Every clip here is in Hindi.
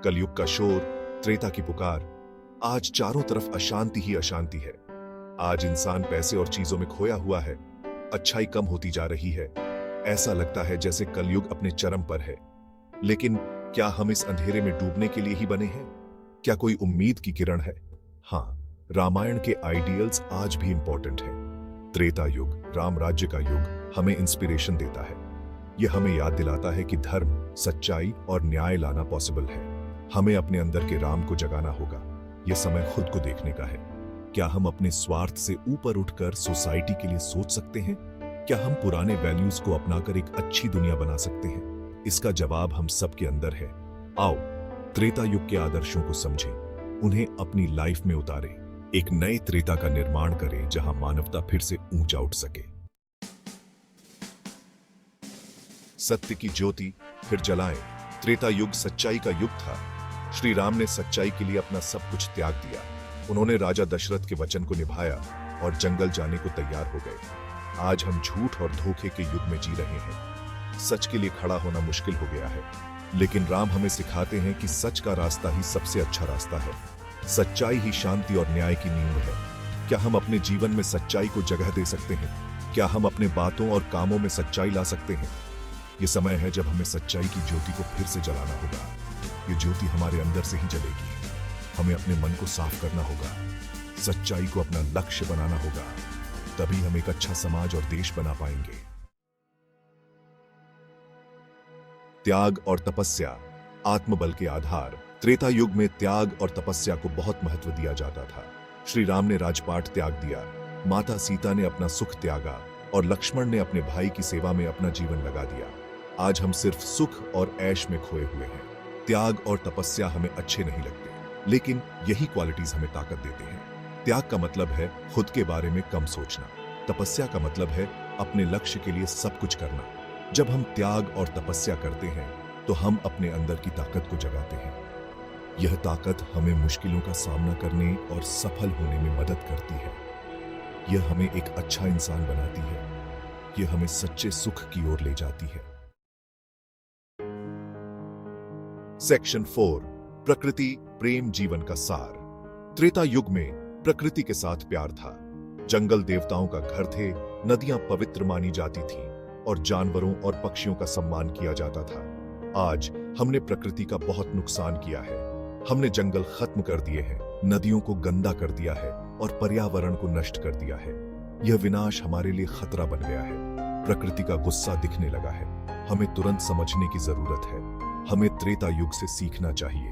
कलयुग का शोर, त्रेता की पुकार। आज चारों तरफ अशांति ही अशांति है। आज इंसान पैसे और चीजों में खोया हुआ है। अच्छाई कम होती जा रही है। ऐसा लगता है जैसे कलयुग अपने चरम पर है। लेकिन क्या हम इस अंधेरे में डूबने के लिए ही बने हैं? क्या कोई उम्मीद की किरण है? हाँ, रामायण के आइडियल्स आज भी इंपॉर्टेंट हैं। त्रेता युग, राम राज्य का युग हमें इंस्पिरेशन देता है। यह हमें याद दिलाता है कि धर्म, सच्चाई और न्याय लाना पॉसिबल है। हमें अपने अंदर के राम को जगाना होगा। यह समय खुद को देखने का है। क्या हम अपने स्वार्थ से ऊपर उठकर सोसाइटी के लिए सोच सकते हैं? क्या हम पुराने वैल्यूज को अपनाकर एक अच्छी दुनिया बना सकते हैं? इसका जवाब हम सबके अंदर है। आओ त्रेता युग के आदर्शों को समझें, उन्हें अपनी लाइफ में उतारें, एक नए त्रेता का निर्माण करें जहां मानवता फिर से ऊंचा उठ सके। सत्य की ज्योति फिर जलाएं। त्रेता युग सच्चाई का युग था। श्री राम ने सच्चाई के लिए अपना सब कुछ त्याग दिया। उन्होंने राजा दशरथ के वचन को निभाया और जंगल जाने को तैयार हो गए। आज हम झूठ और धोखे के युग में जी रहे हैं। सच के लिए खड़ा होना मुश्किल हो गया है, लेकिन राम हमें सिखाते हैं कि सच का रास्ता ही सबसे अच्छा रास्ता है। सच्चाई ही शांति और न्याय की नींव है। क्या हम अपने जीवन में सच्चाई को जगह दे सकते हैं? क्या हम अपने बातों और कामों में सच्चाई ला सकते हैं? ये समय है जब हमें सच्चाई की ज्योति को फिर से जलाना होगा। ये ज्योति हमारे अंदर से ही जलेगी। हमें अपने मन को साफ करना होगा, सच्चाई को अपना लक्ष्य बनाना होगा। तभी हम एक अच्छा समाज और देश बना पाएंगे। त्याग और तपस्या, आत्मबल के आधार। त्रेता युग में त्याग और तपस्या को बहुत महत्व दिया जाता था। श्री राम ने राजपाट त्याग दिया, माता सीता ने अपना सुख त्यागा और लक्ष्मण ने अपने भाई की सेवा में अपना जीवन लगा दिया। आज हम सिर्फ सुख और ऐश में खोए हुए हैं। त्याग और तपस्या हमें अच्छे नहीं लगते, लेकिन यही क्वालिटीज हमें ताकत देते हैं। त्याग का मतलब है खुद के बारे में कम सोचना। तपस्या का मतलब है अपने लक्ष्य के लिए सब कुछ करना। जब हम त्याग और तपस्या करते हैं तो हम अपने अंदर की ताकत को जगाते हैं। यह ताकत हमें मुश्किलों का सामना करने और सफल होने में मदद करती है। यह हमें एक अच्छा इंसान बनाती है। यह हमें सच्चे सुख की ओर ले जाती है। सेक्शन 4, प्रकृति प्रेम जीवन का सार। त्रेता युग में प्रकृति के साथ प्यार था। जंगल देवताओं का घर थे, नदियां पवित्र मानी जाती थीं और जानवरों और पक्षियों का सम्मान किया जाता था। आज हमने प्रकृति का बहुत नुकसान किया है। हमने जंगल खत्म कर दिए हैं, नदियों को गंदा कर दिया है और पर्यावरण को नष्ट कर दिया है। यह विनाश हमारे लिए खतरा बन गया है। प्रकृति का गुस्सा दिखने लगा है। हमें तुरंत समझने की जरूरत है। हमें त्रेता युग से सीखना चाहिए।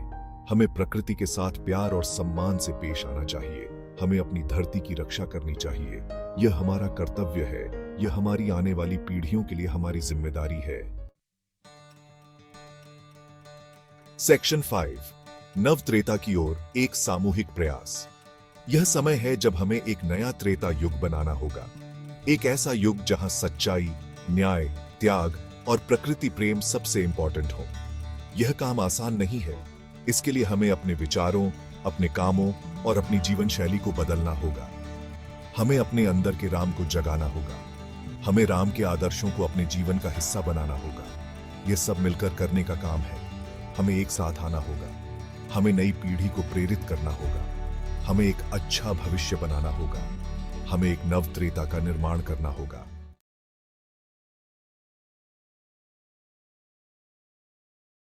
हमें प्रकृति के साथ प्यार और सम्मान से पेश आना चाहिए। हमें अपनी धरती की रक्षा करनी चाहिए। यह हमारा कर्तव्य है। यह हमारी आने वाली पीढ़ियों के लिए हमारी जिम्मेदारी है। सेक्शन 5, नव त्रेता की ओर एक सामूहिक प्रयास। यह समय है जब हमें एक नया त्रेता युग बनाना होगा। एक ऐसा युग जहां सच्चाई, न्याय, त्याग और प्रकृति प्रेम सबसे इंपॉर्टेंट हो। यह काम आसान नहीं है। इसके लिए हमें अपने विचारों, अपने कामों और अपनी जीवन शैली को बदलना होगा। हमें अपने अंदर के राम को जगाना होगा। हमें राम के आदर्शों को अपने जीवन का हिस्सा बनाना होगा। यह सब मिलकर करने का काम है। हमें एक साथ आना होगा। हमें नई पीढ़ी को प्रेरित करना होगा। हमें एक अच्छा भविष्य बनाना होगा। हमें एक नव त्रेता का निर्माण करना होगा।